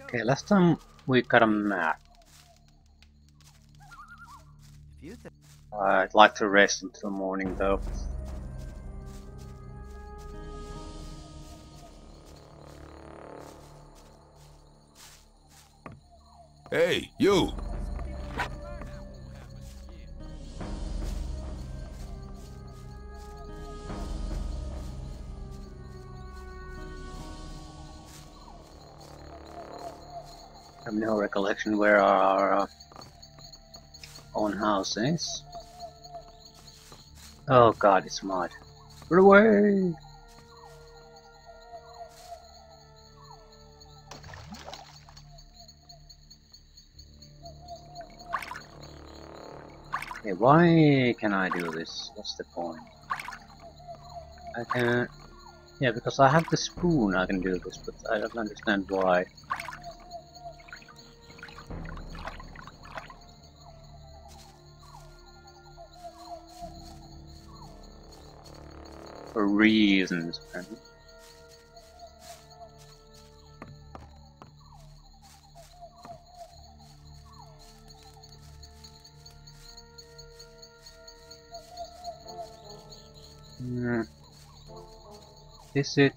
Okay, last time we got a map. I'd like to rest until morning though. Hey, you! I have no recollection where our own house is. Oh god, it's mud. Run away! Okay, why can I do this? What's the point? I can... Yeah, because I have the spoon I can do this, but I don't understand why. For reasons, apparently. Is it?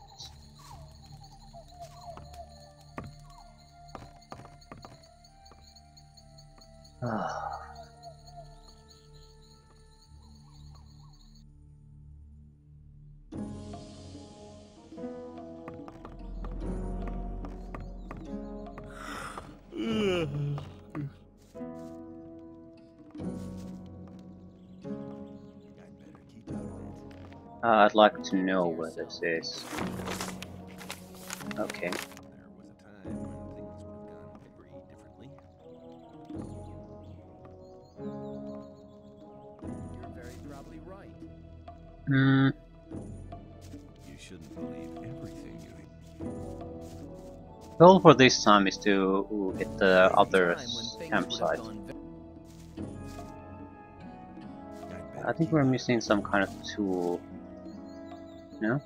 I'd like to know where this is. Okay. You're very probably right. Hmm. You shouldn't believe everything you hear. The goal for this time is to get the other campsite. I think we're missing some kind of tool. No?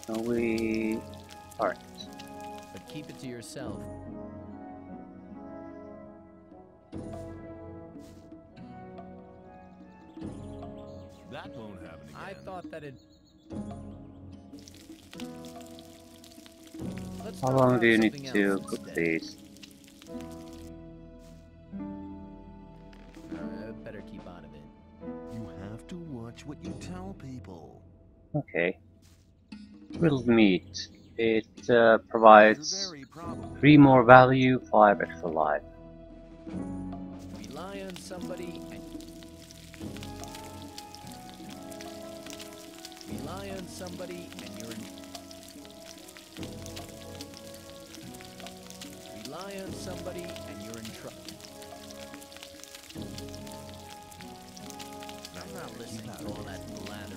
So we... Alright. But keep it to yourself. That won't happen again. I thought that it... Let's How talk long about do you need something to else cook instead. these? Better keep out of it. You have to watch what you tell people. Okay. Grilled meat. It provides 3 more value, 5 extra life. Rely on somebody and... Rely on somebody and you're in... Rely on somebody and you're in trouble. I'm not listening to all that blather.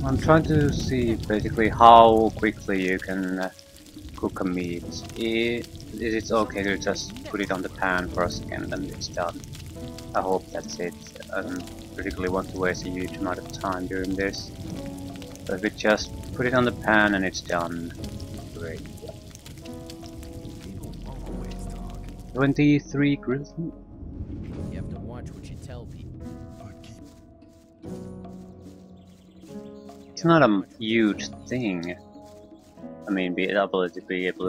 I'm trying to see basically how quickly you can cook a meat. It's okay to just put it on the pan for a second and it's done. I hope that's it. I don't particularly want to waste a huge amount of time doing this. But if we just put it on the pan and it's done, great. People always talk. 23 grilled meat. You have to watch what you tell people. But keep... It's not a huge thing. I mean, be able to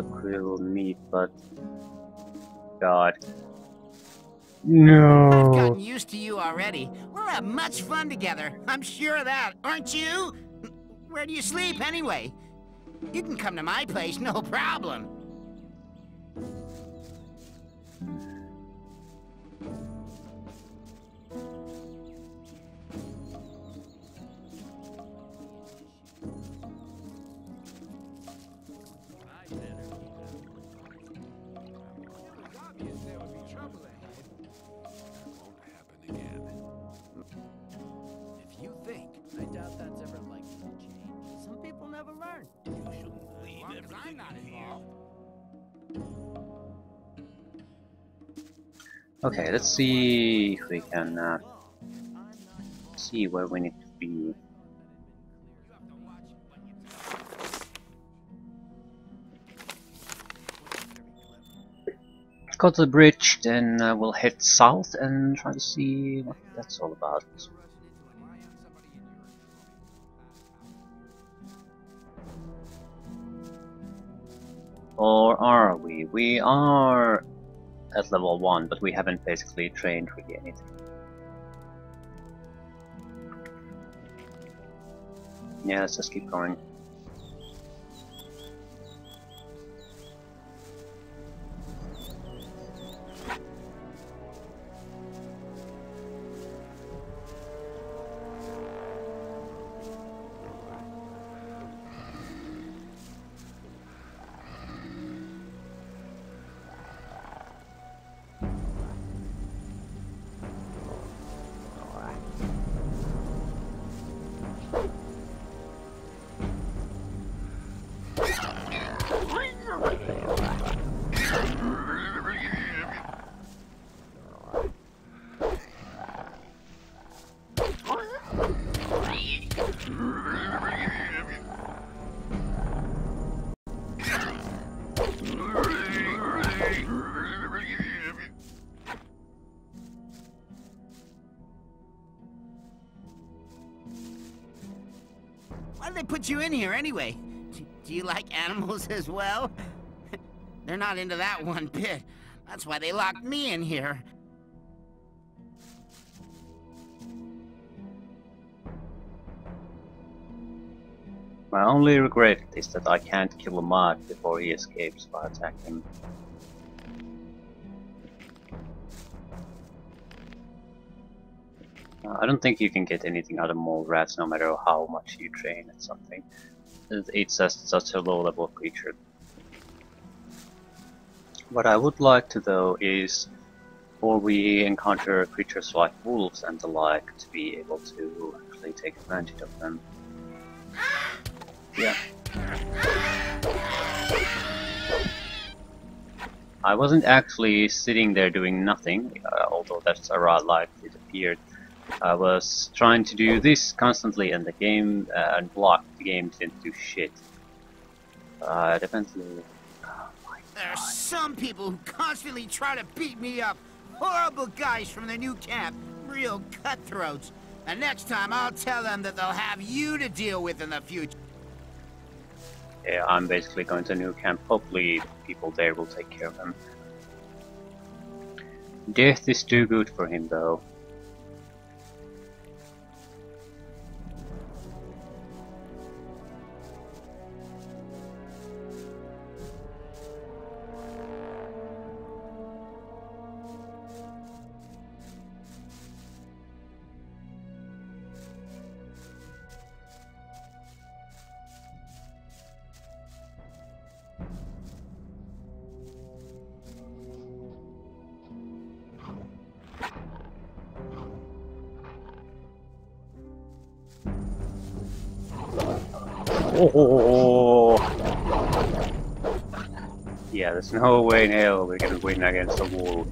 grill meat, but God. I've No. gotten used to you already. We'll have much fun together. I'm sure of that, aren't you? Where do you sleep, anyway? You can come to my place, no problem. I doubt that's ever likely to change. Some people never learn. You shouldn't believe everything I'm not you hear. involved. Okay, let's see if we can see where we need to be. Got the bridge, then we'll head south and try to see what that's all about. Or are we? We are at level 1, but we haven't basically trained really anything. Yeah, let's just keep going. Why did they put you in here anyway? Do you like animals as well? They're not into that one bit. That's why they locked me in here. My only regret is that I can't kill a mod before he escapes by attacking him. I don't think you can get anything out of mole rats no matter how much you train at something. It's just such a low level creature. What I would like to though is, before we encounter creatures like wolves and the like, to be able to actually take advantage of them. Yeah. I wasn't actually sitting there doing nothing, although that's a raw life it appeared. I was trying to do this constantly and the game unblocked. The game didn't do shit. Definitely. Oh my There are God. some people who constantly try to beat me up. Horrible guys from the new camp. Real cutthroats. And next time I'll tell them that they'll have you to deal with in the future. Yeah, I'm basically going to a new camp. Hopefully people there will take care of him. Death is too good for him though. Oh! Yeah, there's no way in hell we're gonna win against a wolf.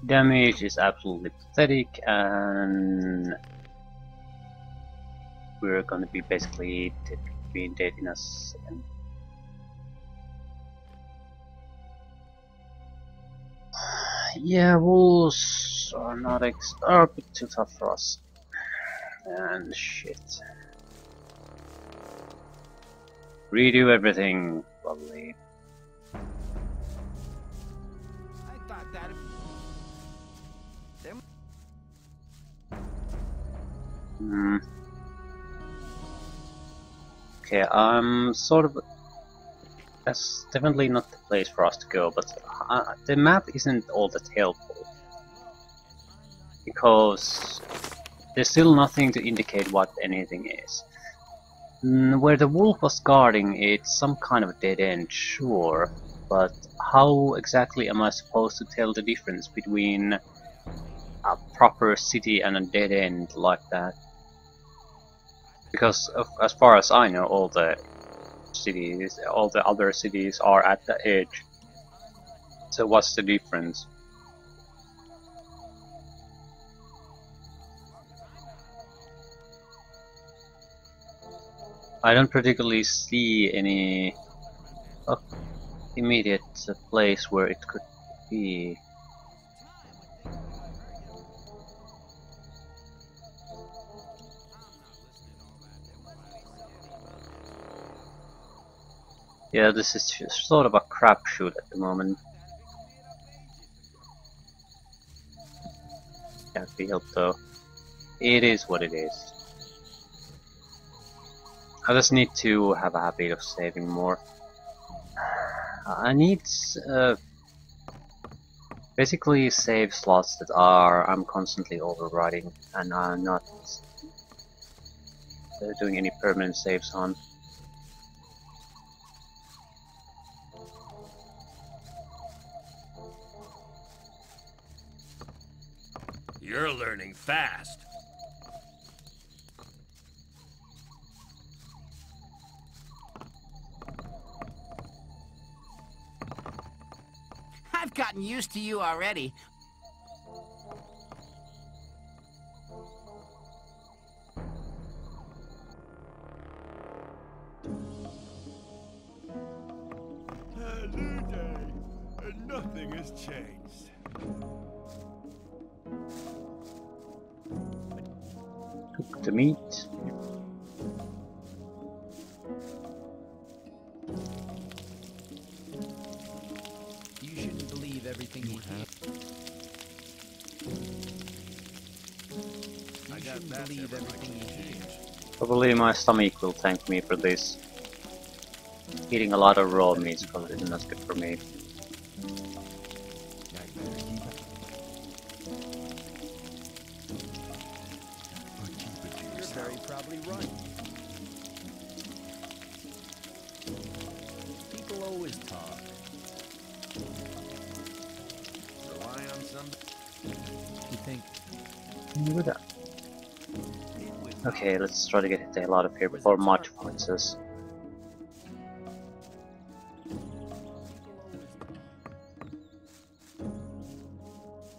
Damage is absolutely pathetic, and we're gonna be basically being dead in a second. Yeah, wolves are not are a bit too tough for us. And shit. Redo everything, lovely. I thought that... Hmm. Okay, sort of... That's definitely not the place for us to go, but the map isn't all that helpful. Because there's still nothing to indicate what anything is. Where the wolf was guarding, it's some kind of dead end, sure, but how exactly am I supposed to tell the difference between a proper city and a dead end like that? Because as far as I know, all the other cities are at the edge. So what's the difference? I don't particularly see any immediate place where it could be. Yeah, this is sort of a crapshoot at the moment. Can't be helped though. It is what it is. I just need to have a habit of saving more. I need basically save slots that I'm constantly overriding and I'm not doing any permanent saves on. You're learning fast. I've gotten used to you already. A new day, and nothing has changed. Cook the meat. You shouldn't believe everything you hear. You shouldn't believe everything you hear. Probably my stomach will thank me for this. Eating a lot of raw meat probably isn't as good for me. You're very probably right. People always talk. Rely on somebody. You think Do that. Okay, let's try to get the hell out of here before March finds us.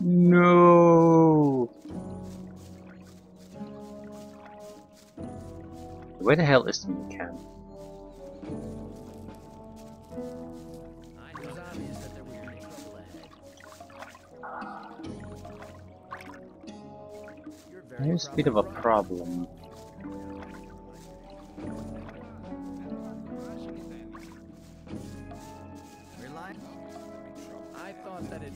No! Where the hell is the new camp? it was obvious that there was any trouble ahead. You're very There's a bit of a problem. I thought that it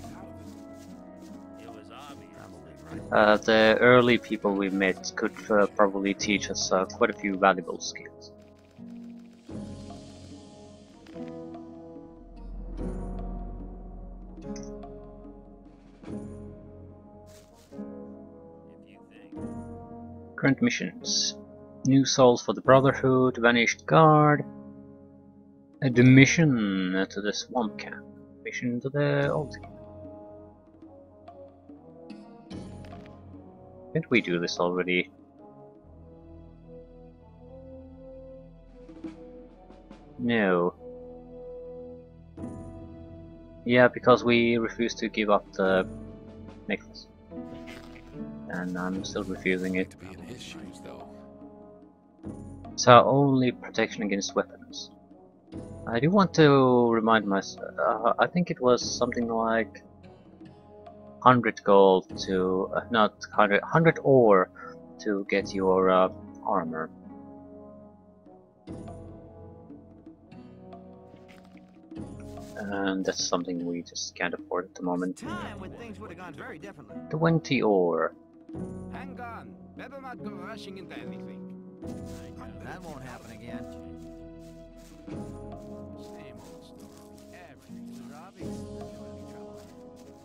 was obvious. The early people we met could probably teach us quite a few valuable skills. Current missions. New souls for the Brotherhood, Vanished Guard, the mission to the Swamp Camp, mission to the Old Camp. Didn't we do this already? No. Yeah, because we refused to give up the necklace. And I'm still refusing it. It's our only protection against weapons. I do want to remind myself, I think it was something like 100 gold to, not 100 ore to get your armor. And that's something we just can't afford at the moment. Time when things would have gone very differently. 20 ore. Hang on. Better not go rushing into anything. That won't happen again. Same old story. Everything was obvious.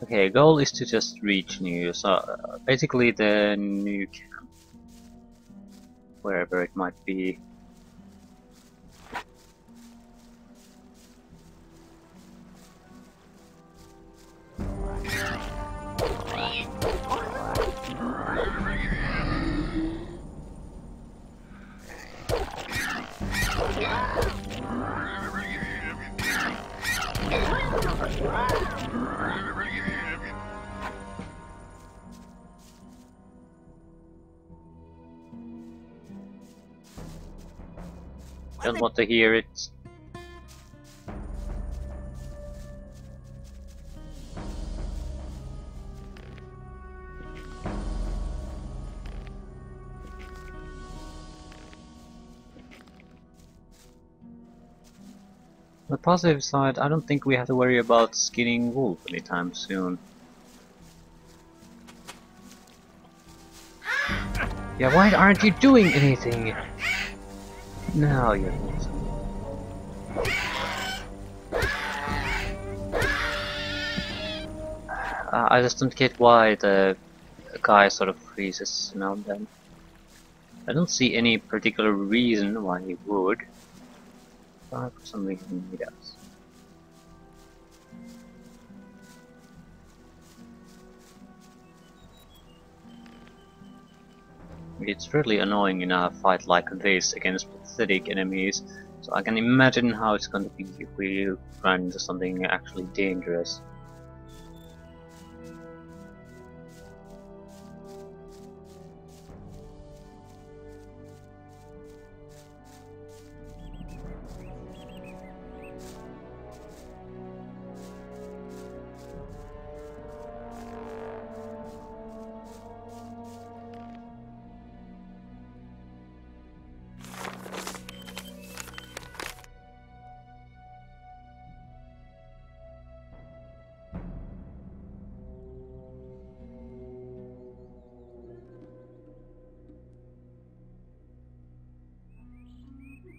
Okay, goal is to just reach new, so basically the new camp, wherever it might be. Don't want to hear it. On the positive side, I don't think we have to worry about skinning wolf anytime soon. Yeah, why aren't you doing anything? Now you're doing something. I just don't get why the guy sort of freezes now and then. I don't see any particular reason why he would. But for some reason he does. It's really annoying in a fight like this against pathetic enemies, so I can imagine how it's going to be if we run into something actually dangerous.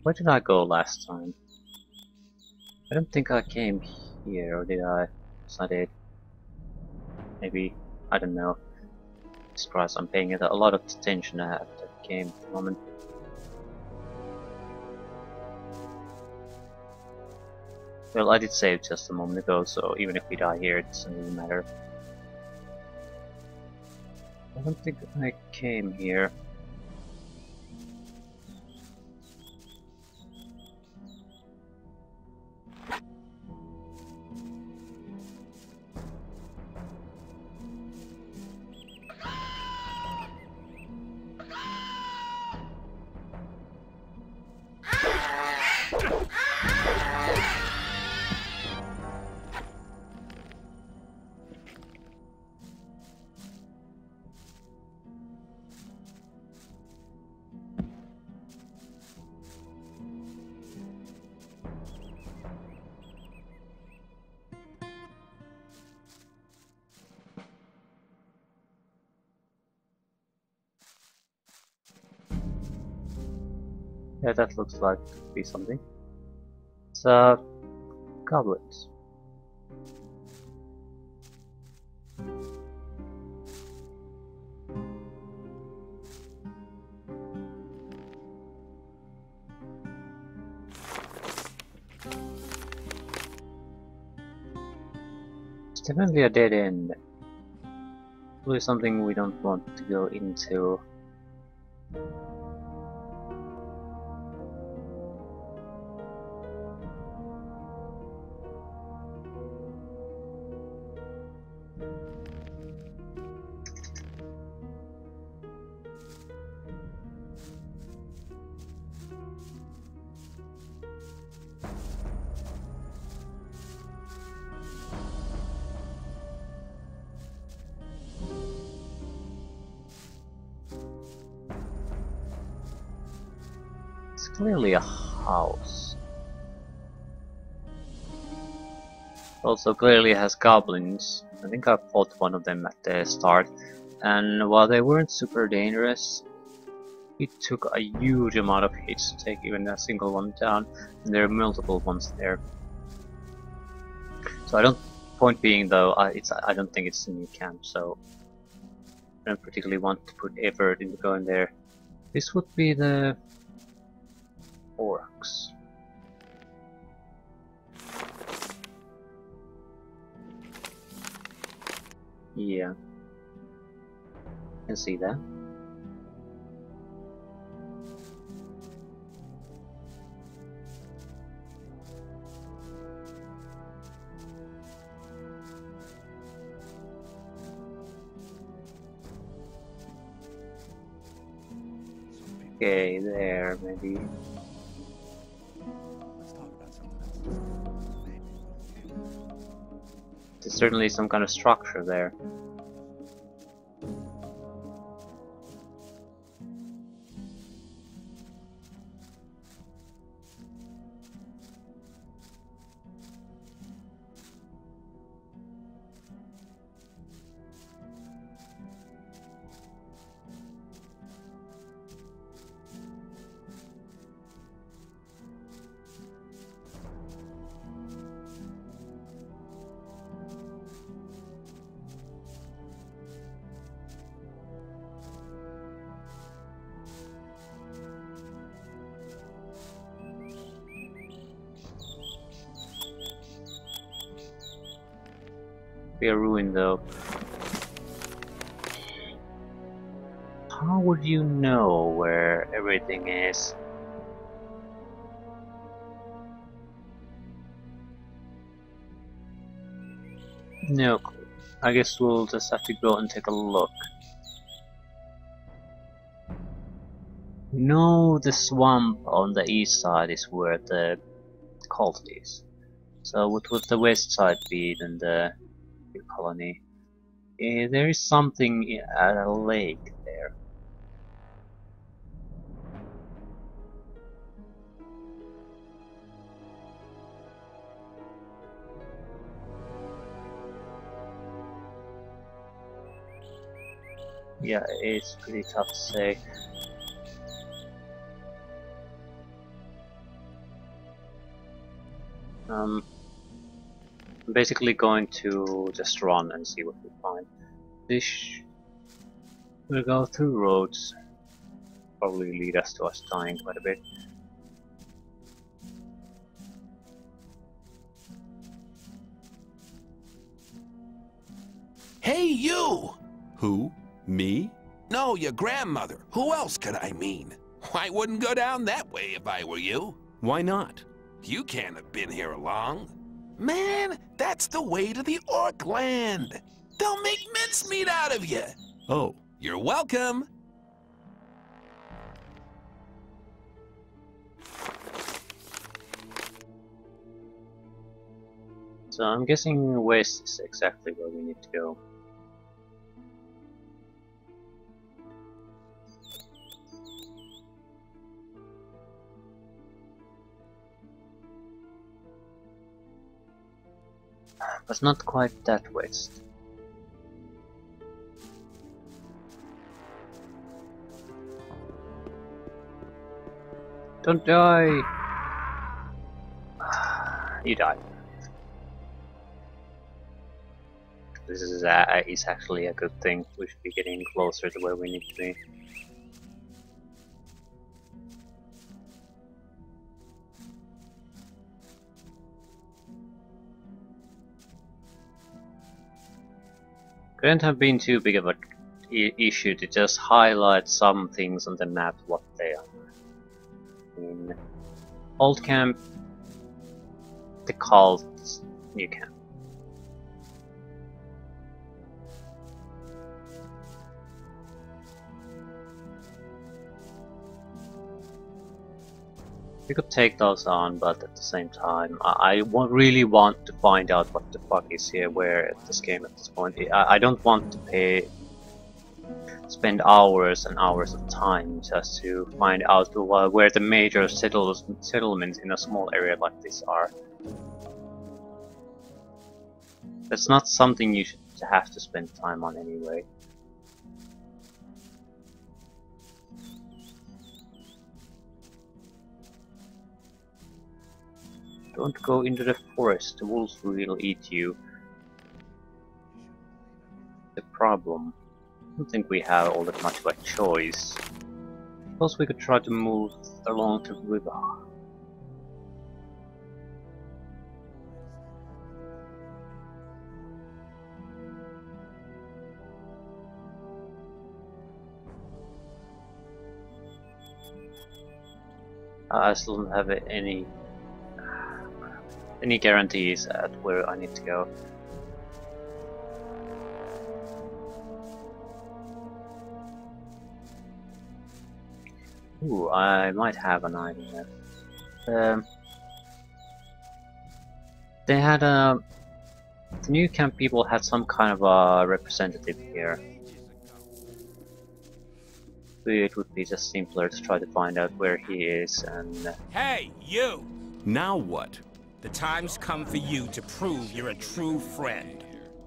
Where did I go last time? I don't think I came here, or did I? Yes, I did. Maybe, I don't know. Surprised I'm paying it a lot of attention at that game at the moment. Well, I did save just a moment ago, so even if we die here, it doesn't really matter. I don't think I came here. Yeah, that looks like to be something. It's goblins. It's definitely a dead end. Probably something we don't want to go into. It's clearly a house. Also clearly has goblins. I think I fought one of them at the start, and while they weren't super dangerous, it took a huge amount of hits to take even a single one down, and there are multiple ones there. So I don't. Point being though, I don't think it's a new camp, so I don't particularly want to put effort into going there. This would be the orcs. Yeah, can see that. Okay, there maybe. There's certainly some kind of structure there. Be a ruin though. How would you know where everything is? No clue. I guess we'll just have to go and take a look. No, the swamp on the east side is where the cult is. So what would the west side be than the new colony? There is something at a lake there. Yeah, it's pretty tough to say. I'm basically going to just run and see what we find. This will go through roads, probably lead us to us dying quite a bit. Hey, you! Who? Me? No, your grandmother. Who else could I mean? I wouldn't go down that way if I were you. Why not? You can't have been here long. Man, that's the way to the Orc land. They'll make mincemeat out of you. Oh. You're welcome. So I'm guessing west is exactly where we need to go. But not quite that west. Don't die! You died. This is actually a good thing. We should be getting closer to where we need to be. Couldn't have been too big of a issue to just highlight some things on the map what they are. In old camp, the cult, new camp. We could take those on, but at the same time, I really want to find out what the fuck is here, where this game at this point. I don't want to spend hours and hours of time just to find out where the major settlements in a small area like this are. That's not something you should have to spend time on anyway. Don't go into the forest, the wolves will eat you. The problem. I don't think we have all that much of a choice. Suppose we could try to move along the river. I still don't have any guarantees at where I need to go. Ooh, I might have an idea. They had a... The new camp people had some kind of a representative here. It would be just simpler to try to find out where he is and... Hey, you! Now what? The time's come for you to prove you're a true friend.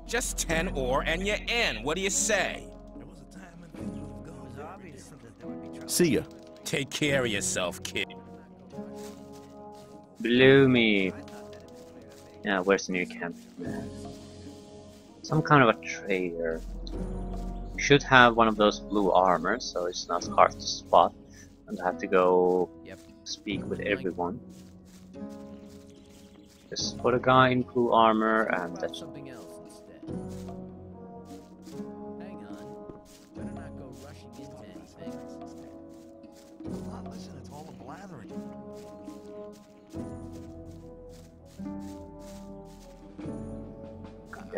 Just 10 ore and you're in. What do you say? See ya. Take care of yourself, kid. Bloomy! Yeah, where's the new camp? Some kind of a trader. Should have one of those blue armors, so it's not hard to spot. And have to go speak with everyone. Just put a guy in blue armor and that's something else instead. Hang on. Better not go rushing into anything. Listen, it's all a blathering.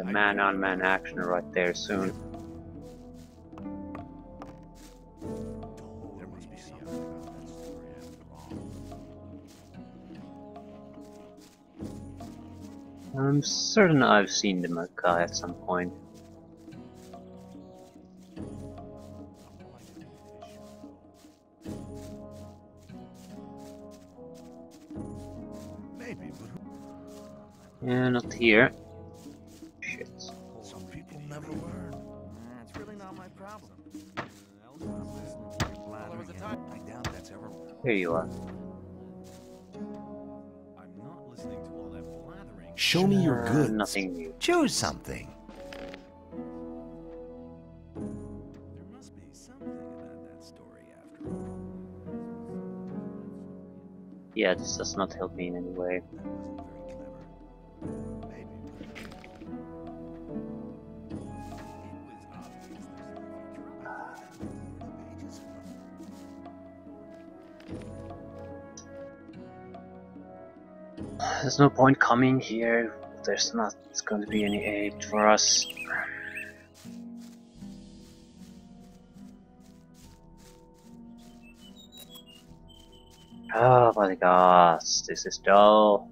the man-on-man action right there soon. There must be something about that story after all. I'm certain I've seen the guy at some point. Maybe, but Yeah, not here. Shit. some people never learn. It's really not my problem. I doubt that's ever. Here you are. I'm not listening to all that blathering. Show me your goods. Nothing new. Choose something. There must be something about that story after all. Yeah, this does not help me in any way. That wasn't very clever. Maybe. It was obvious there's some future. There's no point coming here. There's not going to be any aid for us. Oh my gosh, this is dull.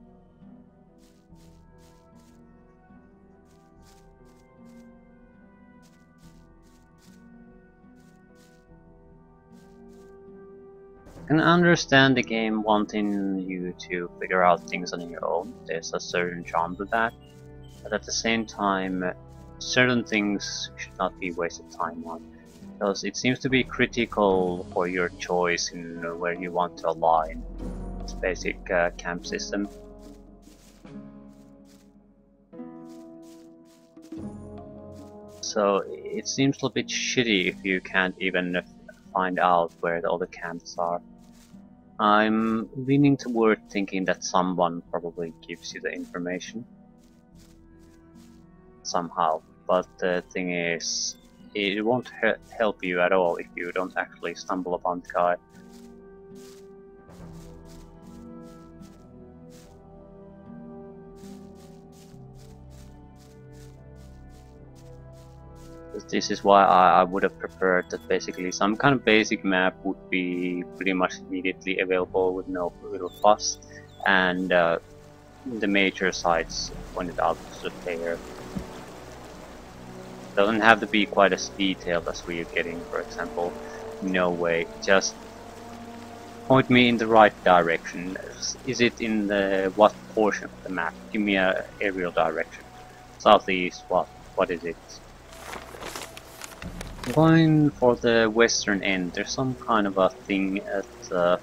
I can understand the game wanting you to figure out things on your own. There's a certain charm to that. But at the same time, certain things should not be wasted time on. Because it seems to be critical for your choice in where you want to align this basic camp system. So it seems a bit shitty if you can't even find out where the other camps are. I'm leaning toward thinking that someone probably gives you the information somehow, but the thing is, it won't help you at all if you don't actually stumble upon the guy. This is why I would have preferred that basically some kind of basic map would be pretty much immediately available with no little fuss, and the major sites pointed out to the player. Doesn't have to be quite as detailed as we're getting, for example. No way, just point me in the right direction. Is it in the what portion of the map? Give me a aerial direction. Southeast, what is it? I'm going for the western end. There's some kind of a thing at the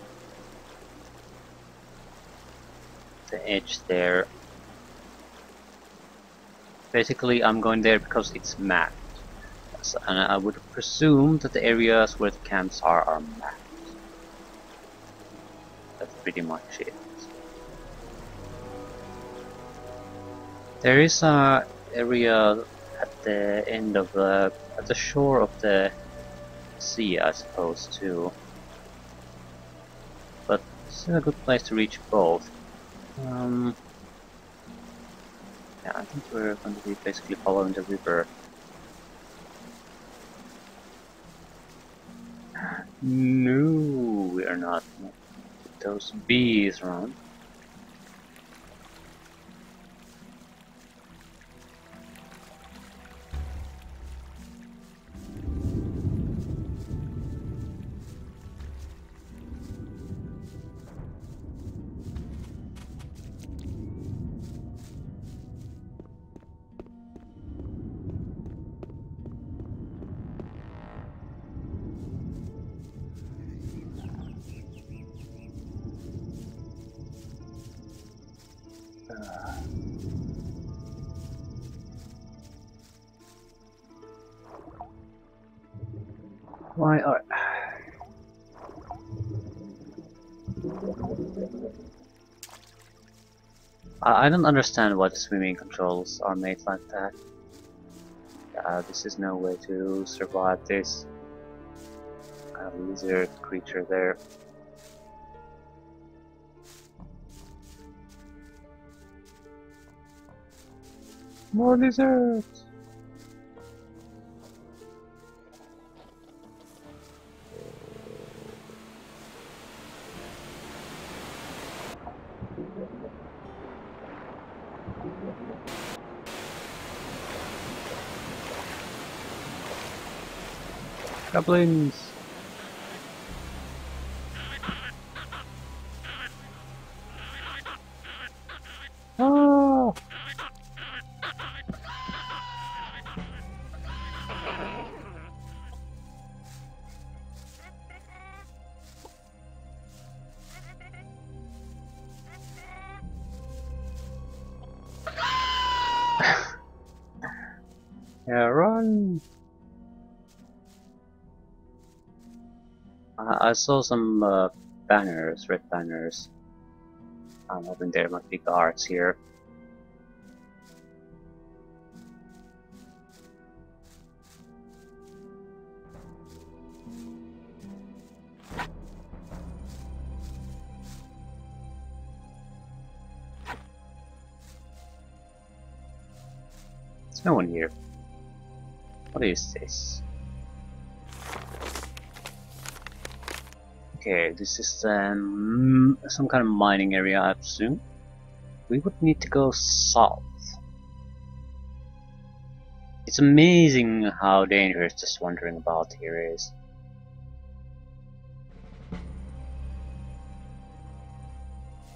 edge there. Basically, I'm going there because it's mapped, and I would presume that the areas where the camps are mapped. That's pretty much it. There is a area at the end of the at the shore of the sea, I suppose, too. But it's a good place to reach both. Yeah, I think we're going to be basically following the river. No, we are not. Those bees around. Why are... I don't understand why the swimming controls are made like that. This is no way to survive this kind of lizard creature there. More lizards! Goblins! Ah! Yeah, run! I saw some banners, red banners. I'm hoping there might be guards here. There's no one here. What is this? Okay, this is some kind of mining area, I presume. We would need to go south. It's amazing how dangerous just wandering about here is.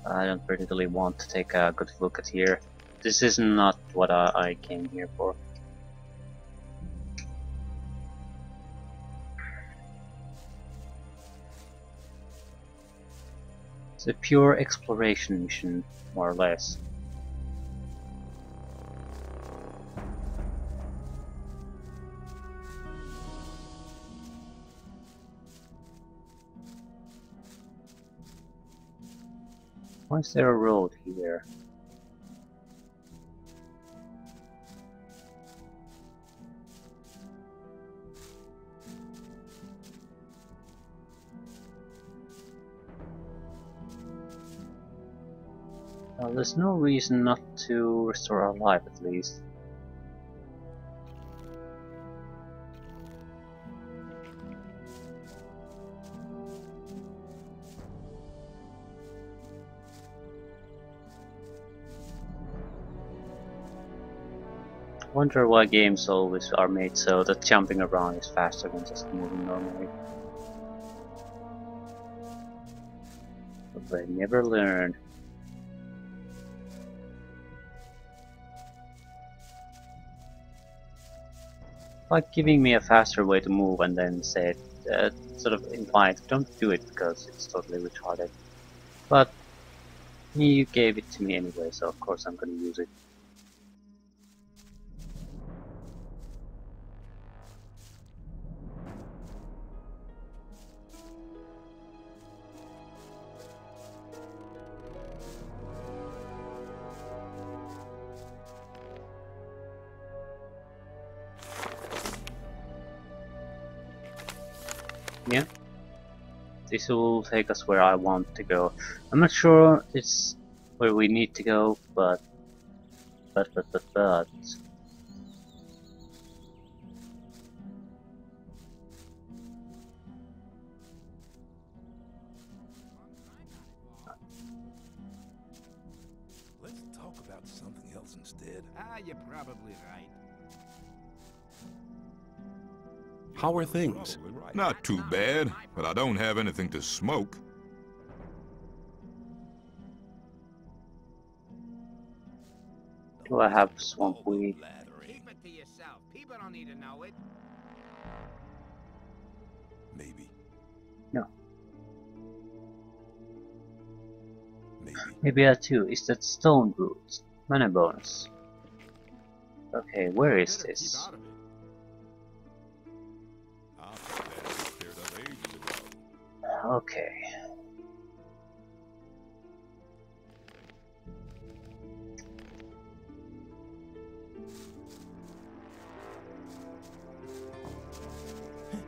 I don't particularly want to take a good look at here. This is not what I came here for. It's a pure exploration mission, more or less. Why is there a road here? Well, there's no reason not to restore our life, at least. Wonder why games always are made so that jumping around is faster than just moving normally. But they never learn. Like giving me a faster way to move and then said, sort of implied, don't do it because it's totally retarded. But you gave it to me anyway, so of course I'm gonna use it. Yeah, this will take us where I want to go. I'm not sure it's where we need to go, but. Let's talk about something else instead. You're probably right. How are things? Not too bad, but I don't have anything to smoke. Do I have swamp weed? Keep it to yourself. People don't need to know it. Maybe. No. Maybe. Maybe R2 is that stone root. Mana bonus. Okay, where is Better keep this? out of it. I'll bet that was cleared up ages ago. Okay.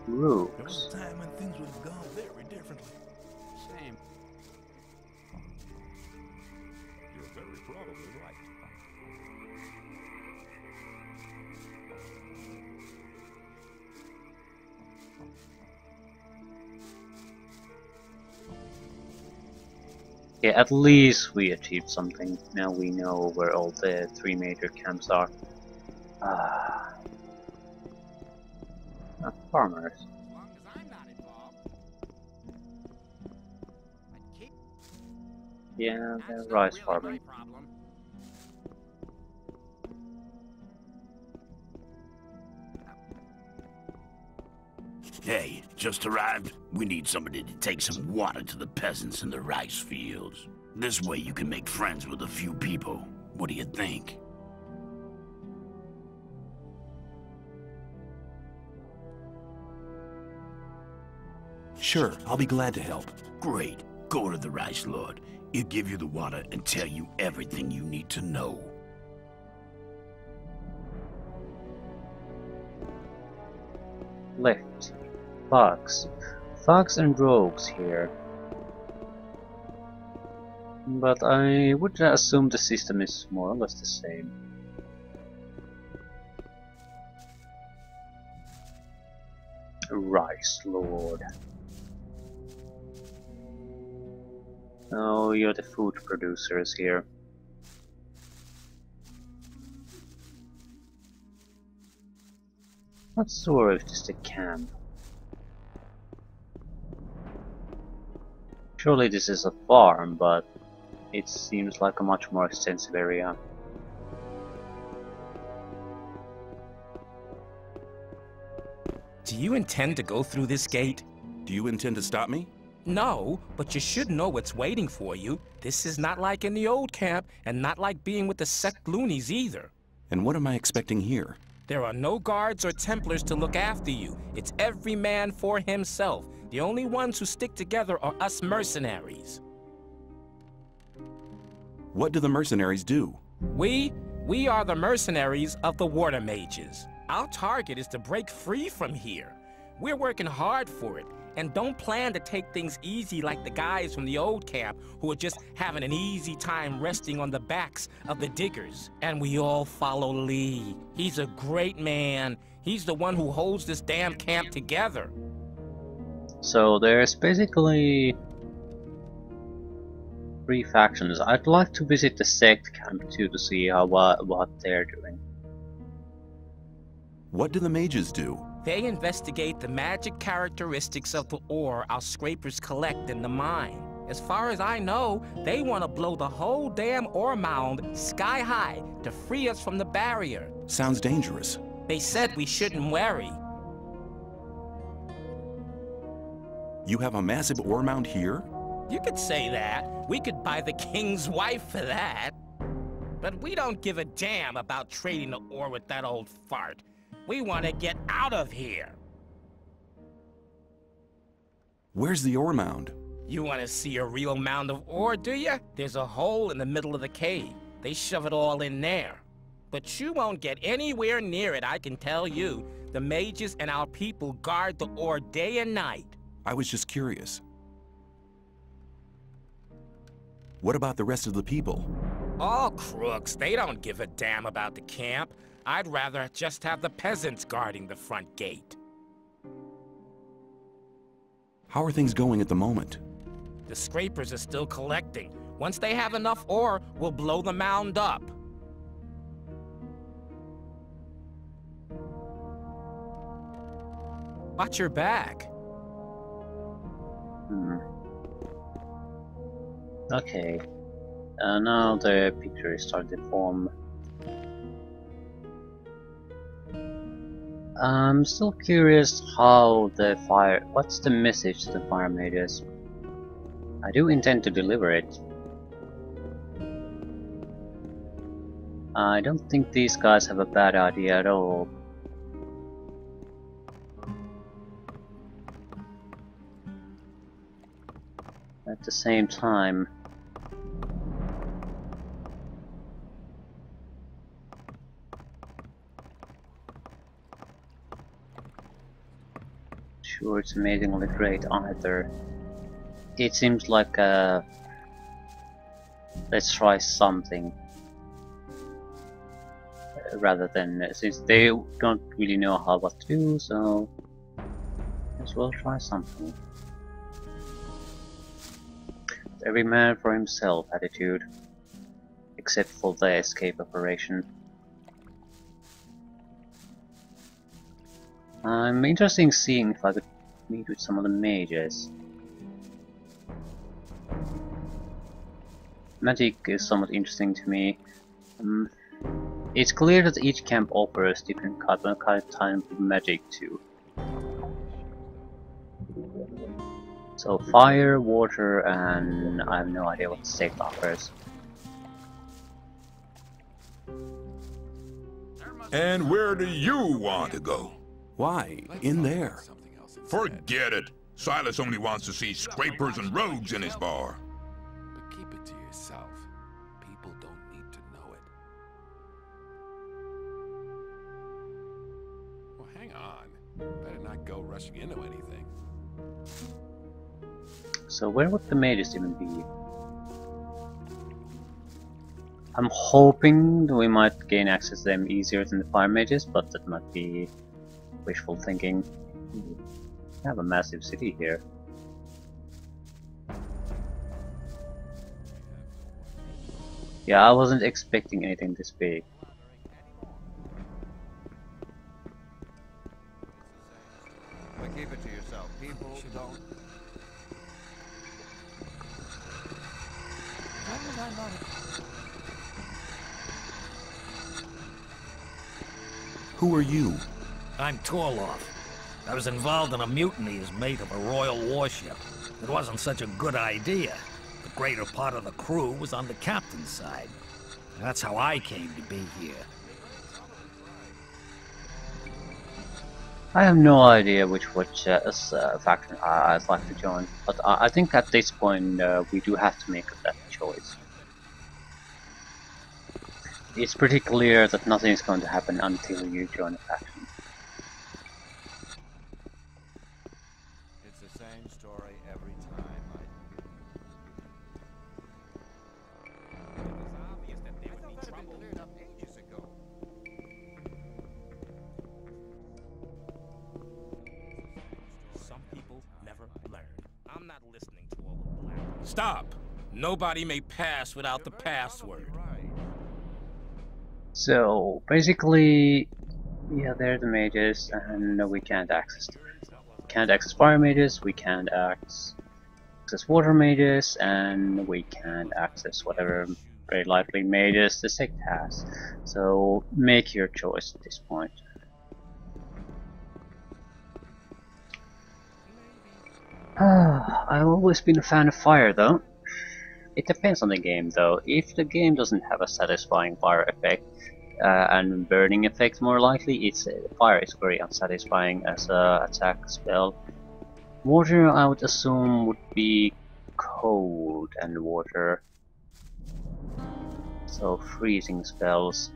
There Rooks. was a time when things would have gone very differently. Same. You're very probably right. Yeah, at least we achieved something. Now we know where all the 3 major camps are. Farmers. As long as I'm not involved. I'd keep- Yeah, they're That's not rice really farming. my problem. Hey, just arrived. We need somebody to take some water to the peasants in the rice fields. This way you can make friends with a few people. What do you think? Sure, I'll be glad to help. Great. Go to the rice lord. He'll give you the water and tell you everything you need to know. Left. Thugs. Thugs and rogues here. But I would assume the system is more or less the same. Rice Lord. Oh, you're the food producers here. Not sure if this is the camp. Surely this is a farm, but it seems like a much more extensive area. Do you intend to go through this gate? Do you intend to stop me? No, but you should know what's waiting for you. This is not like in the old camp, and not like being with the sect loonies either. And what am I expecting here? There are no guards or Templars to look after you. It's every man for himself. The only ones who stick together are us mercenaries. What do the mercenaries do? We are the mercenaries of the water mages. Our target is to break free from here. We're working hard for it, and don't plan to take things easy like the guys from the old camp who are just having an easy time resting on the backs of the diggers. And we all follow Lee. He's a great man. He's the one who holds this damn camp together. So there's basically 3 factions. I'd like to visit the sect camp too to see how what they're doing. What do the mages do? They investigate the magic characteristics of the ore our scrapers collect in the mine. As far as I know, they want to blow the whole damn ore mound sky high to free us from the barrier. Sounds dangerous. They said we shouldn't worry. You have a massive ore mound here? You could say that. We could buy the king's wife for that. But we don't give a damn about trading the ore with that old fart. We want to get out of here. Where's the ore mound? You want to see a real mound of ore, do you? There's a hole in the middle of the cave. They shove it all in there. But you won't get anywhere near it, I can tell you. The mages and our people guard the ore day and night. I was just curious. What about the rest of the people? All crooks. They don't give a damn about the camp. I'd rather just have the peasants guarding the front gate. How are things going at the moment? The scrapers are still collecting. Once they have enough ore, we'll blow the mound up. Watch your back. Okay. Now the picture is starting to form. I'm still curious how the fire. What's the message to the fire mages? I do intend to deliver it. I don't think these guys have a bad idea at all. At the same time, sure, it's amazingly great either. It seems like let's try something rather than since they don't really know what to do, so as well try something. Every man for himself attitude, except for the escape operation. I'm interested in seeing if I could meet with some of the mages. Magic is somewhat interesting to me. It's clear that each camp offers different kind of magic too. So fire, water, and I have no idea what the sect offers. And where do you want to go? Why? In there. Forget it. Silas only wants to see scrapers and rogues in his bar. But keep it to yourself. People don't need to know it. Well, hang on. Better not go rushing into anything. So where would the mages even be? I'm hoping that we might gain access to them easier than the fire mages, but that might be wishful thinking. We have a massive city here. Yeah, I wasn't expecting anything this big. But keep it to yourself. People don't. Who are you? I'm Torloff. I was involved in a mutiny as mate of a royal warship. It wasn't such a good idea. The greater part of the crew was on the captain's side. That's how I came to be here. I have no idea which faction I'd like to join, but I think at this point we do have to make that choice. It's pretty clear that nothing is going to happen until you join a faction. It's the same story every time. It was obvious that there would be trouble. Cleared up ages ago. Some people never learn. I'm not listening to all the black. Stop! Nobody may pass without the password. So basically, yeah, they're the mages, and we can't access them. We can't access fire mages, we can't access water mages, and we can't access whatever very likely mages the sect has. So make your choice at this point. I've always been a fan of fire though. It depends on the game though. If the game doesn't have a satisfying fire effect and burning effect more likely, fire is very unsatisfying as a attack spell. Water I would assume would be cold and water. So freezing spells.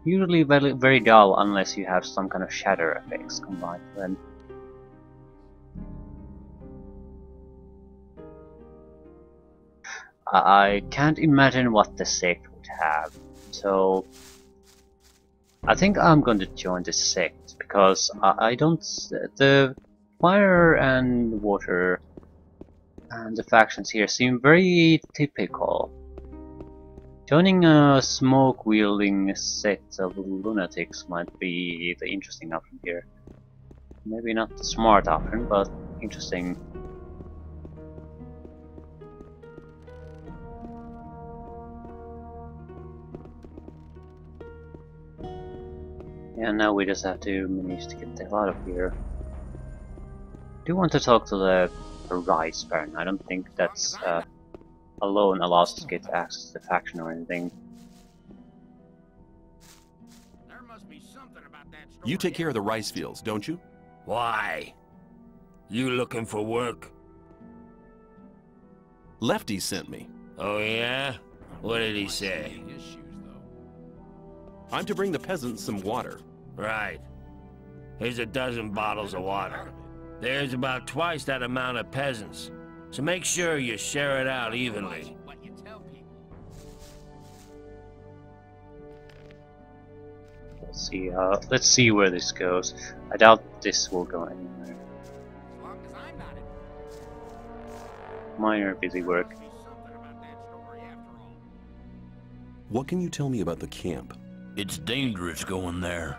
Usually very dull unless you have some kind of shatter effects combined with them. I can't imagine what the sect would have, so I think I'm going to join the sect because the fire and water and the factions here seem very typical. Joining a smoke-wielding set of lunatics might be the interesting option here. Maybe not the smart option, but interesting. Yeah, now we just have to manage to get the hell out of here. I do want to talk to the Rice Baron. I don't think that's alone allows us to get access to the faction or anything. You take care of the rice fields, don't you? Why? You looking for work? Lefty sent me. Oh, yeah? What did he say? I'm to bring the peasants some water. Right. Here's a dozen bottles of water. There's about twice that amount of peasants, so make sure you share it out evenly. Let's see where this goes. I doubt this will go anywhere. Minor busy work. What can you tell me about the camp? It's dangerous going there.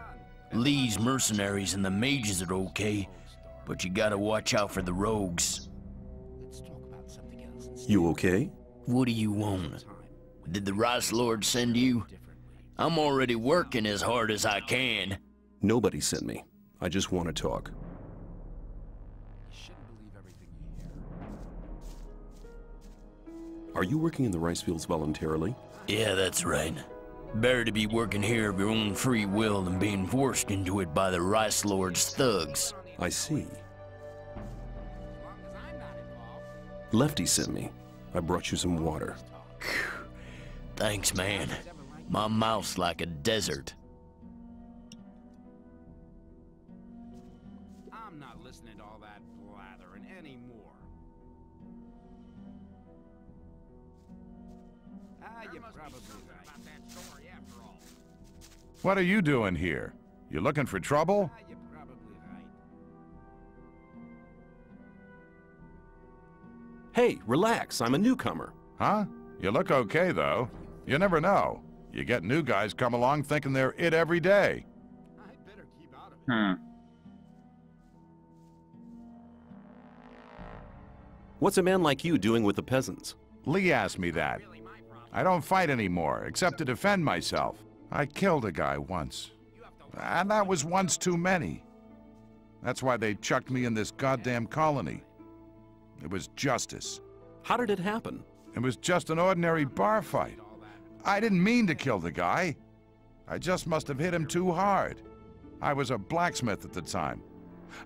Lee's mercenaries and the mages are okay, but you gotta watch out for the rogues. You okay? What do you want? Did the Rice Lord send you? I'm already working as hard as I can. Nobody sent me. I just want to talk. Are you working in the rice fields voluntarily? Yeah, that's right. Better to be working here of your own free will than being forced into it by the Rice Lord's thugs. I see. Lefty sent me. I brought you some water. Thanks, man. My mouth's like a desert. I'm not listening to all that blathering anymore. You're probably right about that story after all. What are you doing here? You looking for trouble? You're probably right. Hey, relax. I'm a newcomer. Huh? You look okay, though. You never know. You get new guys come along thinking they're it every day. I'd better keep out of it. What's a man like you doing with the peasants? Lee asked me that. I don't fight anymore, except to defend myself. I killed a guy once. And that was once too many. That's why they chucked me in this goddamn colony. It was justice. How did it happen? It was just an ordinary bar fight. I didn't mean to kill the guy. I just must have hit him too hard. I was a blacksmith at the time.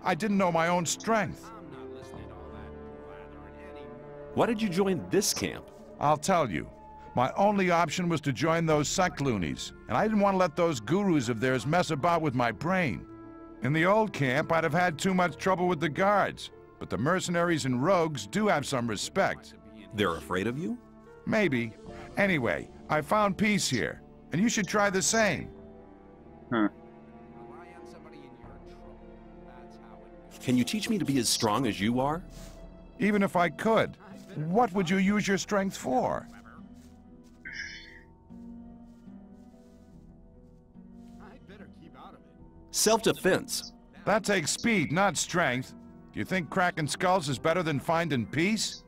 I didn't know my own strength. Why did you join this camp? I'll tell you. My only option was to join those sect loonies, and I didn't want to let those gurus of theirs mess about with my brain. In the old camp, I'd have had too much trouble with the guards, but the mercenaries and rogues do have some respect. They're afraid of you? Maybe. Anyway, I found peace here, and you should try the same. Can you teach me to be as strong as you are? Even if I could, what would you use your strength for? Self-defense. That takes speed, not strength. Do you think cracking skulls is better than finding peace?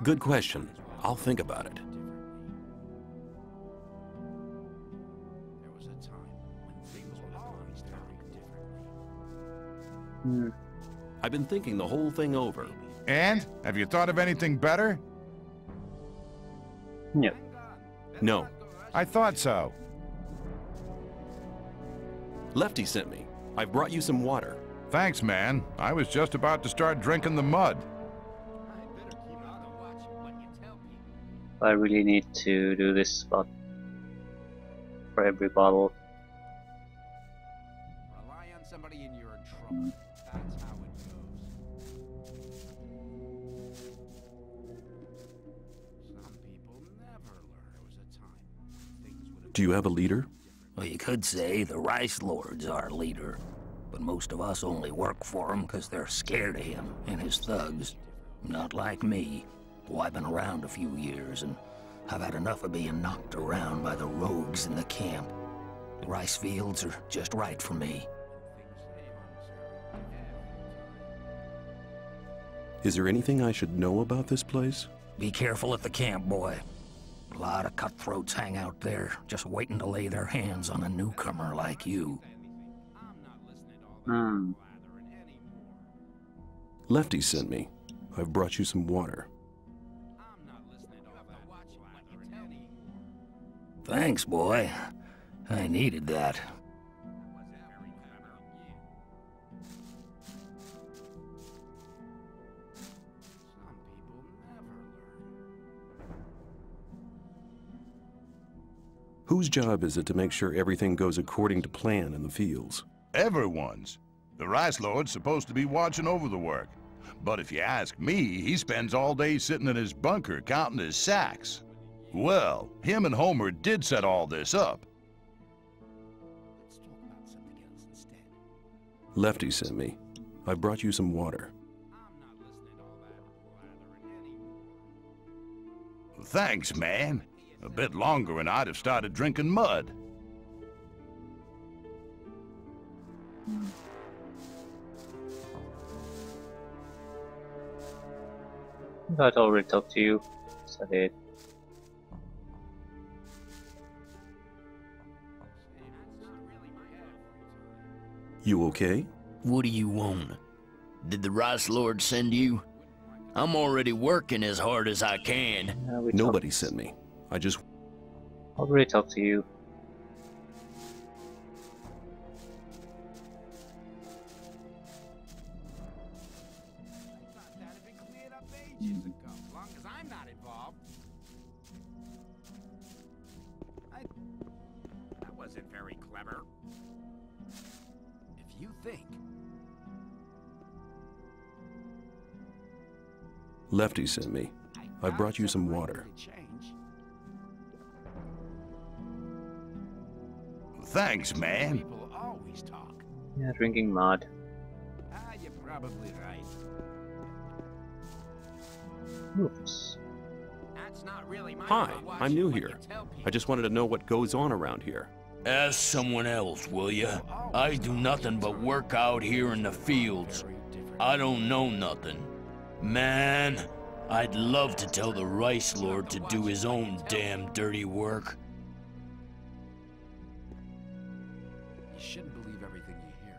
Good question. I'll think about it. I've been thinking the whole thing over. And? Have you thought of anything better? Yep. No. I thought so. Lefty sent me. I've brought you some water. Thanks, man. I was just about to start drinking the mud. I really need to do this spot for every bottle. Rely on somebody and you're in trouble. That's how it goes. Some people never learn. There was a time things would have. Do you have a leader? Well, you could say the Rice Lord's our leader, but most of us only work for him because they're scared of him and his thugs. Not like me. Well, I've been around a few years, and I've had enough of being knocked around by the rogues in the camp. The rice fields are just right for me. Is there anything I should know about this place? Be careful at the camp, boy. A lot of cutthroats hang out there, just waiting to lay their hands on a newcomer like you. Lefty sent me. I've brought you some water. Thanks, boy. I needed that. Whose job is it to make sure everything goes according to plan in the fields? Everyone's. The Rice Lord's supposed to be watching over the work. But if you ask me, he spends all day sitting in his bunker counting his sacks. Well, him and Homer did set all this up. Let's talk about something else instead. Lefty sent me. I brought you some water. I'm not listening to all that blathering anymore. Thanks, man. A bit longer and I'd have started drinking mud. I'd already talked to you. Is that it? You okay? What do you want? Did the Rice Lord send you? I'm already working as hard as I can. Nobody sent me. I just... Already talked to you. I thought that had been cleared up ages ago, as long as I'm not involved. That wasn't very clever. If you think... Lefty sent me. I brought you some water. Thanks, man. People always talk. Yeah, drinking mud. You're probably right. Oops. That's not really my Hi, job. I'm new What here. you tell people. I just wanted to know what goes on around here. Ask someone else, will ya? I do nothing but work out here in the fields. I don't know nothing. Man, I'd love to tell the Rice Lord to do his own damn dirty work. You shouldn't believe everything you hear.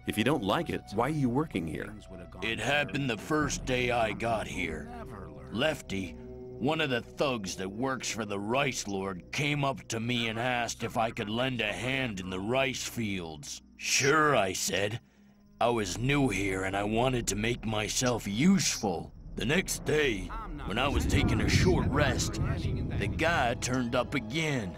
If you don't like it, why are you working here? It happened the first day I got here. Lefty, one of the thugs that works for the Rice Lord, came up to me and asked if I could lend a hand in the rice fields. Sure, I said. I was new here and I wanted to make myself useful. The next day, when I was taking a short rest, the guy turned up again.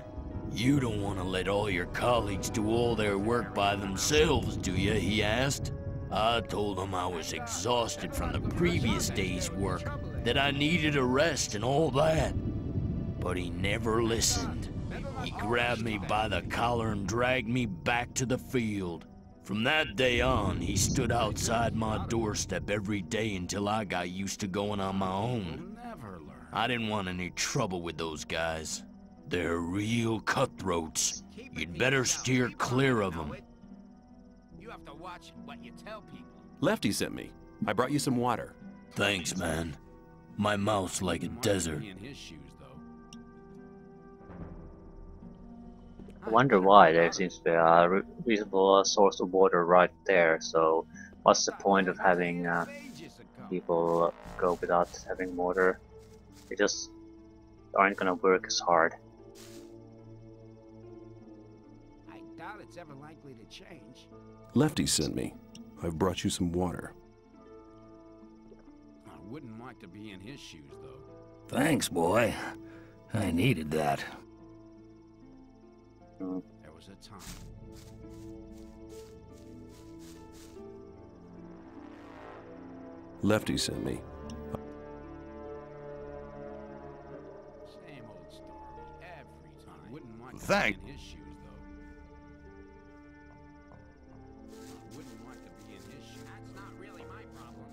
You don't want to let all your colleagues do all their work by themselves, do you? He asked. I told him I was exhausted from the previous day's work, that I needed a rest and all that. But he never listened. He grabbed me by the collar and dragged me back to the field. From that day on, he stood outside my doorstep every day until I got used to going on my own. I didn't want any trouble with those guys. They're real cutthroats. You'd better steer clear of them. You have to watch what you tell people. Lefty sent me. I brought you some water. Thanks, man. My mouth's like a desert. I wonder why. There seems to be a reasonable source of water right there, so what's the point of having people go without having water? They just aren't gonna work as hard. I doubt it's ever likely to change. Lefty sent me. I've brought you some water. I wouldn't like to be in his shoes, though. Thanks, boy. I needed that. There was a time. Lefty sent me. Same old story every time. I wouldn't like to Thank- be in his shoes, though. I wouldn't like to be in his shoes. That's not really my problem.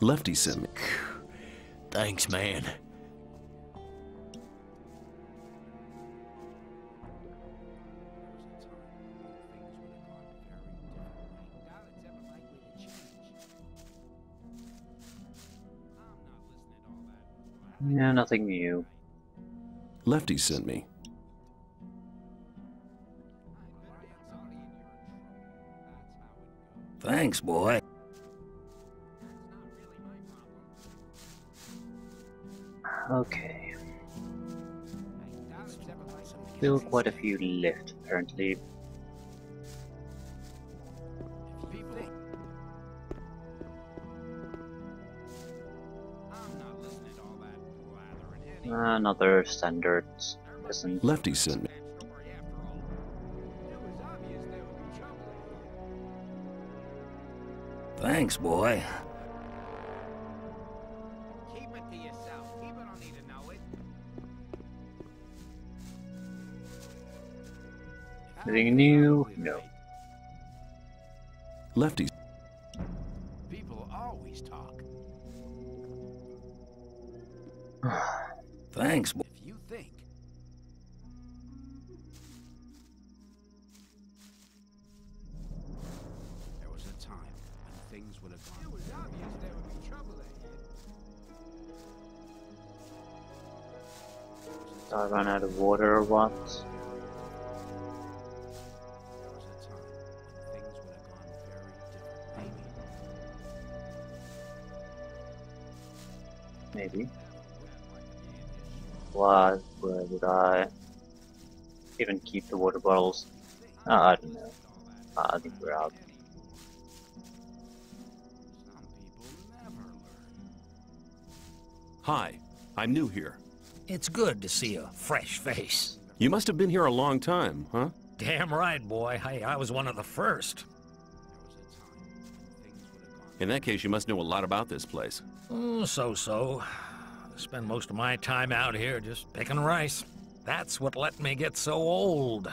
Lefty sent me. Thanks, man. Yeah, nothing new. Lefty sent me. Thanks, boy. Okay. Still quite a few left, apparently. Another standard peasant. Lefty sent me. Thanks, boy. Keep it to yourself. People don't need to know it. Anything new? No. Lefty. People always talk. Thanks, boy. If you think. There was a time when things would have gone. It was obvious there would be trouble ahead. Did I run out of water or what? There was a time when things would have gone very different. Maybe. What? Where would I even keep the water bottles? I don't know. I think we're out. Some people never learn. Hi, I'm new here. It's good to see a fresh face. You must have been here a long time, huh? Damn right, boy. I was one of the first. There was a time when things would have gone. In that case, you must know a lot about this place. So. I spend most of my time out here just picking rice. That's what let me get so old.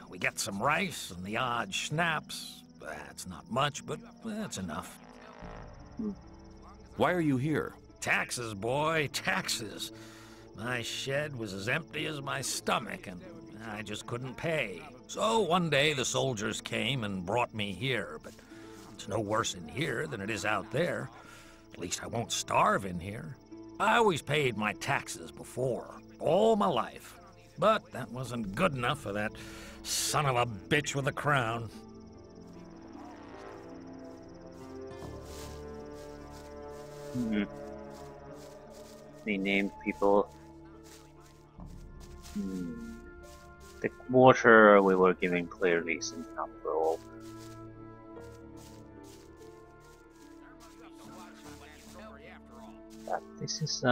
We get some rice and the odd schnapps. That's not much, but that's enough. Why are you here? Taxes, boy, taxes. My shed was as empty as my stomach, and I just couldn't pay. So one day the soldiers came and brought me here, but it's no worse in here than it is out there. At least I won't starve in here. I always paid my taxes before, all my life. But that wasn't good enough for that son of a bitch with a crown. They named people. The water we were giving clearly isn't enough for all. But this is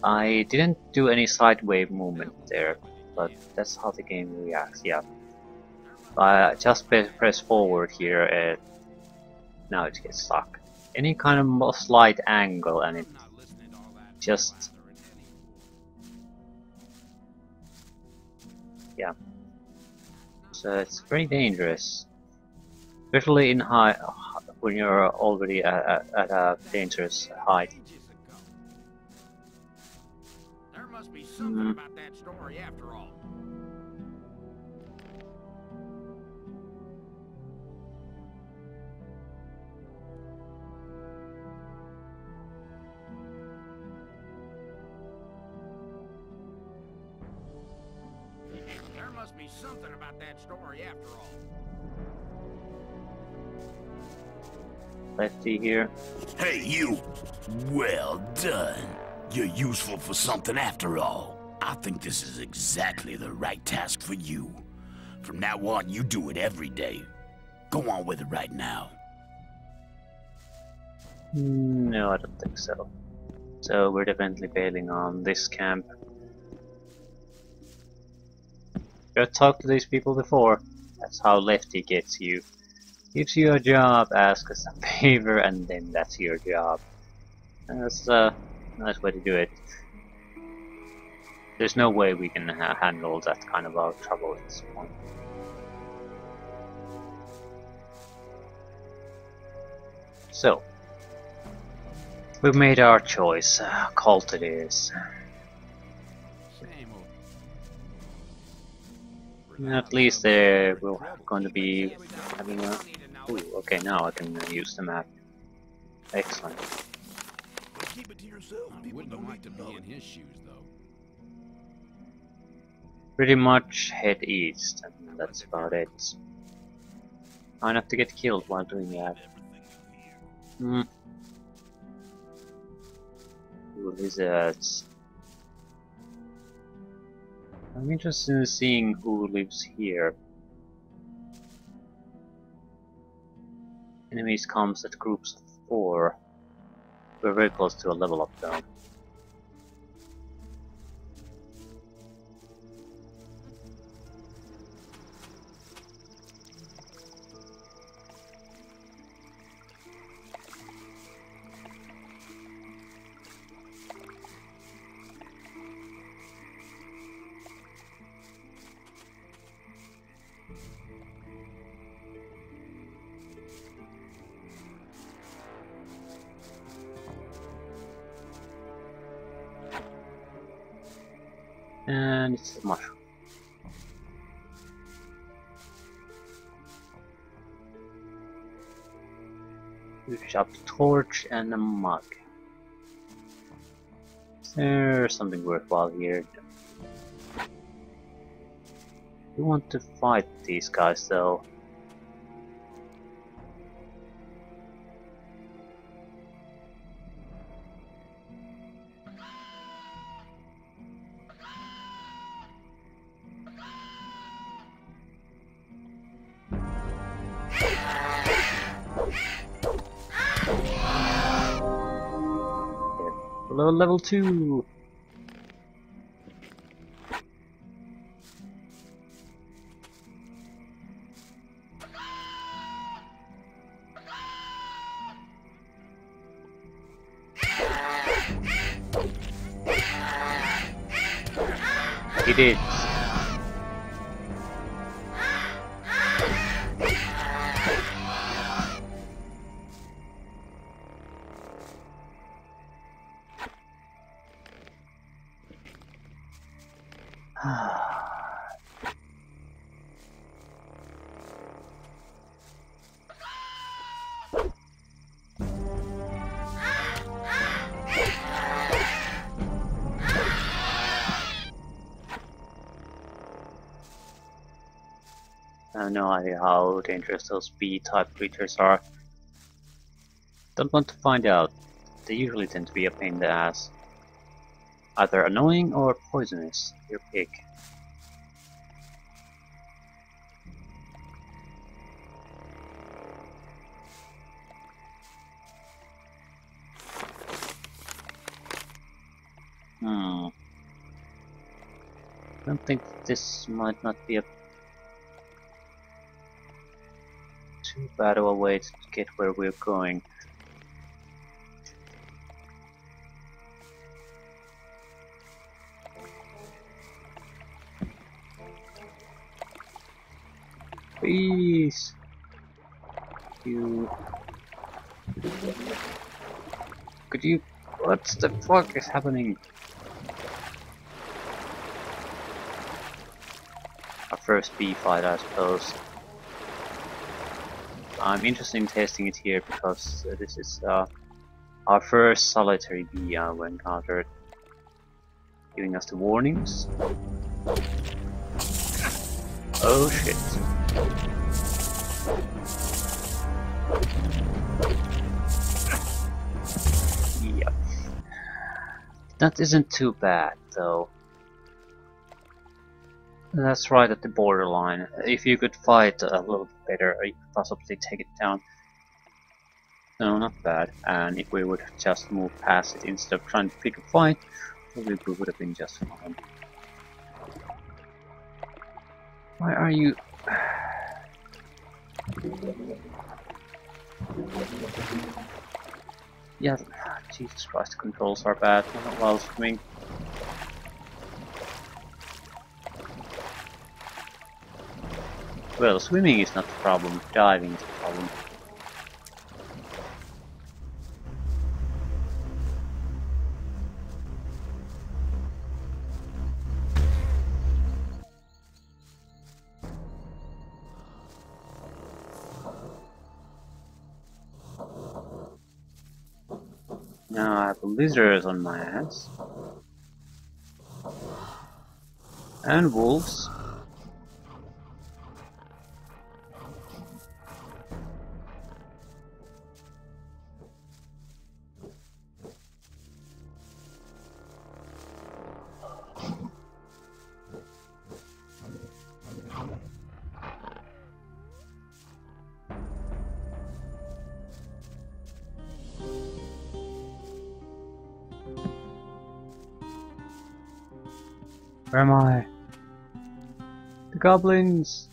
I didn't do any sideway movement there, but that's how the game reacts, yeah. I just press forward here and now it gets stuck. Any kind of slight angle and it just... yeah. So it's very dangerous. Especially in high, when you're already at a dangerous height. There must be something about that story after all. There must be something about that story after all. Lefty here. Hey, you! Well done. You're useful for something after all. I think this is exactly the right task for you. From now on, you do it every day. Go on with it right now. No, I don't think so. So we're definitely bailing on this camp. I've talked to these people before. That's how Lefty gets you. Gives you a job, asks a favor, and then that's your job. That's a nice way to do it. There's no way we can handle that kind of trouble at this point. So, we've made our choice. Cult it is. At least we're going to be having a... Ooh, okay, now I can use the map. Excellent. Keep it to yourself. I wouldn't like to be in his shoes, though. Pretty much head east, and that's about it. I have to get killed while doing that. lizards. I'm interested in seeing who lives here. Enemies comes at groups of 4. We're very close to a level up though. And it's a mushroom. We've chopped a torch and a mug. Is there something worthwhile here? We want to fight these guys though. Level 2! He did. I have no idea how dangerous those bee-type creatures are. Don't want to find out. They usually tend to be a pain in the ass. Either annoying or poisonous. Your pick. I don't think this might not be a too bad of a way to get where we're going. Please! Could you... What the fuck is happening? Our first bee fight, I suppose. I'm interested in testing it here because this is our first solitary bee we encountered, giving us the warnings. Oh shit. Yep. That isn't too bad though. That's right at the borderline. If you could fight a little bit better, you could possibly take it down. No, not bad. And if we would just move past it instead of trying to pick a fight, probably we would have been just fine. Why are you... Yeah, Jesus Christ, the controls are bad while swimming. Well, swimming is not the problem, diving is the problem. Now I have lizards on my ass. And wolves. Where am I? The goblins!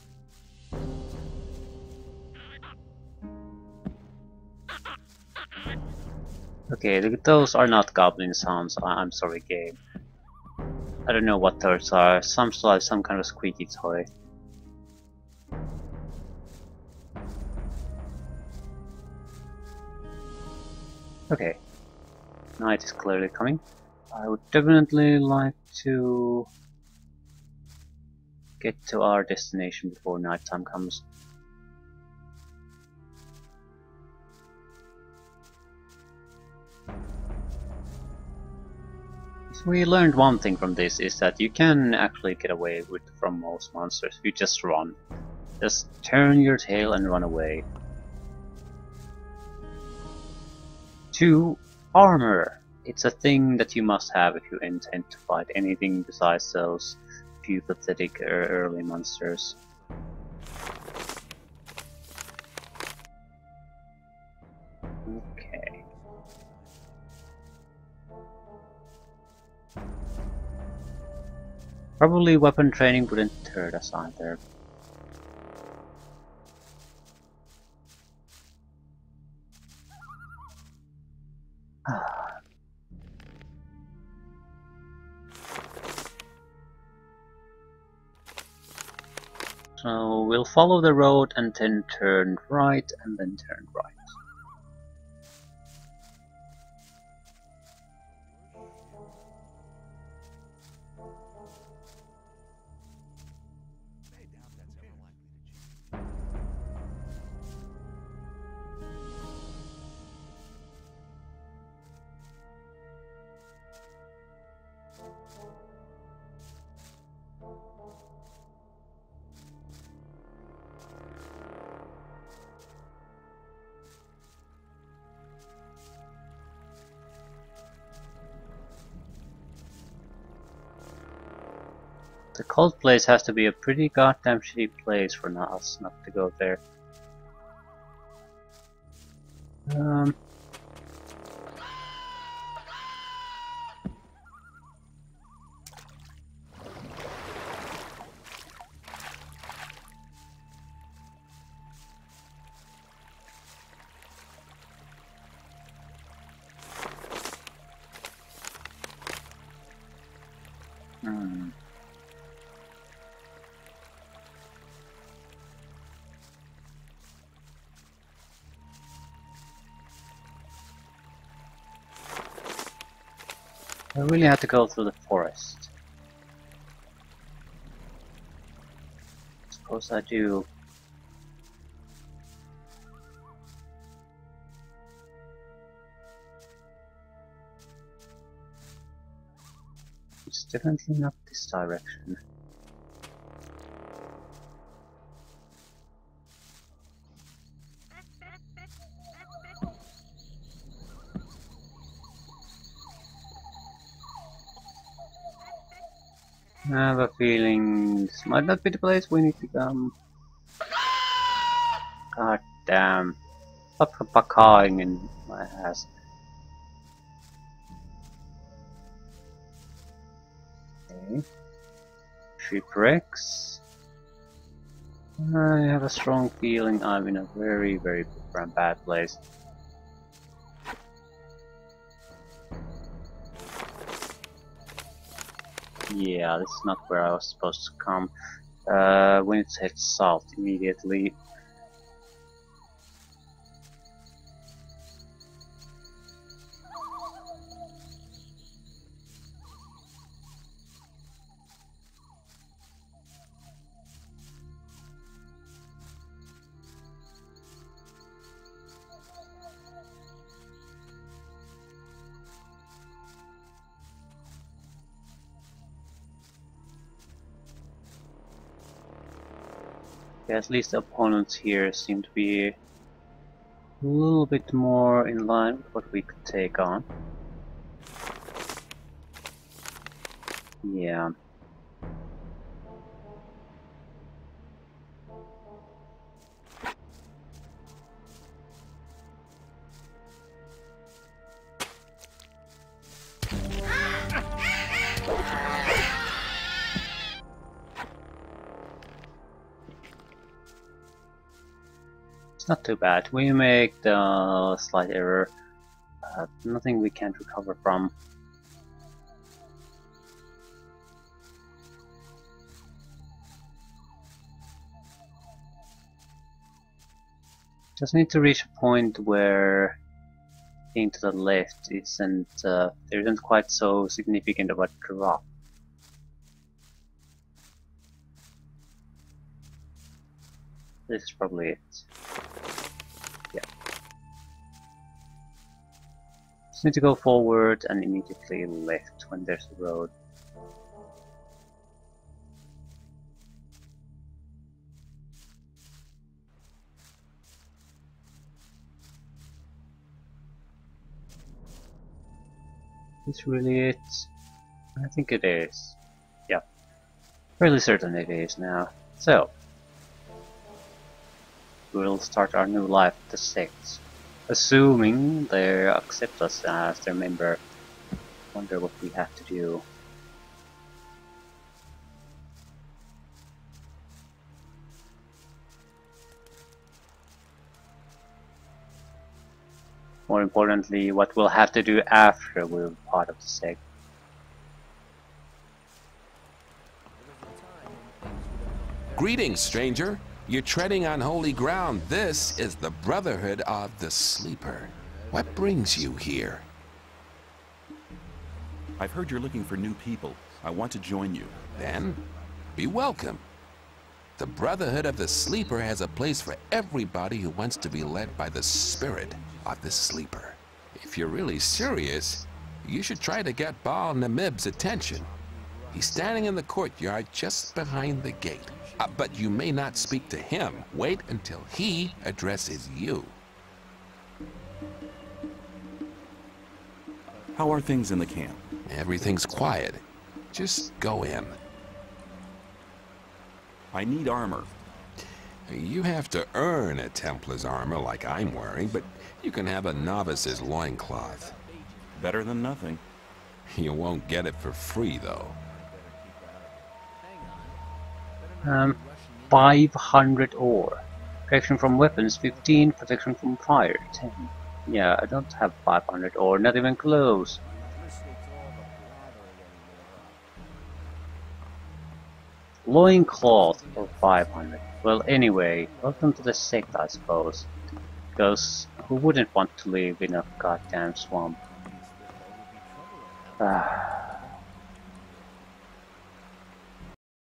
Okay, those are not goblin sounds. I'm sorry, game. I don't know what those are. Sounds like some kind of squeaky toy. Okay. Night is clearly coming. I would definitely like to get to our destination before nighttime comes. So we learned one thing from this is that you can actually get away from most monsters if you just run. Just turn your tail and run away. 2. Armor. It's a thing that you must have if you intend to fight anything besides those few pathetic early monsters. Okay. Probably weapon training wouldn't hurt us either. So we'll follow the road and then turn right and then turn right. The cold place has to be a pretty goddamn shitty place for us not to go there. I really had to go through the forest. Suppose I do. It's definitely not this direction. I have a feeling this might not be the place we need to come. God damn. Stop cawing in my ass. Okay. Shipwrecks. I have a strong feeling I'm in a very, very bad place. Yeah, this is not where I was supposed to come. We need to head south immediately. Yeah, at least the opponents here seem to be a little bit more in line with what we could take on. Yeah. Not too bad. We make the slight error. Nothing we can't recover from. Just need to reach a point where being to the left there isn't quite so significant of a drop. This is probably it. Yeah. Just need to go forward and immediately left when there's a road. Is this really it? I think it is. Yeah. Fairly certain it is now. So, we'll start our new life at the sect. Assuming they accept us as their member. Wonder what we have to do. More importantly, what we'll have to do after we're part of the sect. Greetings, stranger. You're treading on holy ground. This is the Brotherhood of the Sleeper. What brings you here? I've heard you're looking for new people. I want to join you. Then, be welcome. The Brotherhood of the Sleeper has a place for everybody who wants to be led by the spirit of the Sleeper. If you're really serious, you should try to get Baal Namib's attention. He's standing in the courtyard just behind the gate. But you may not speak to him. Wait until he addresses you. How are things in the camp? Everything's quiet. Just go in. I need armor. You have to earn a Templar's armor like I'm wearing, but you can have a novice's loincloth. Better than nothing. You won't get it for free, though. 500 ore. Protection from weapons 15, protection from fire 10. Yeah, I don't have 500 ore, not even close. Loincloth for 500. Well, anyway, welcome to the sect, I suppose. Because who wouldn't want to live in a goddamn swamp?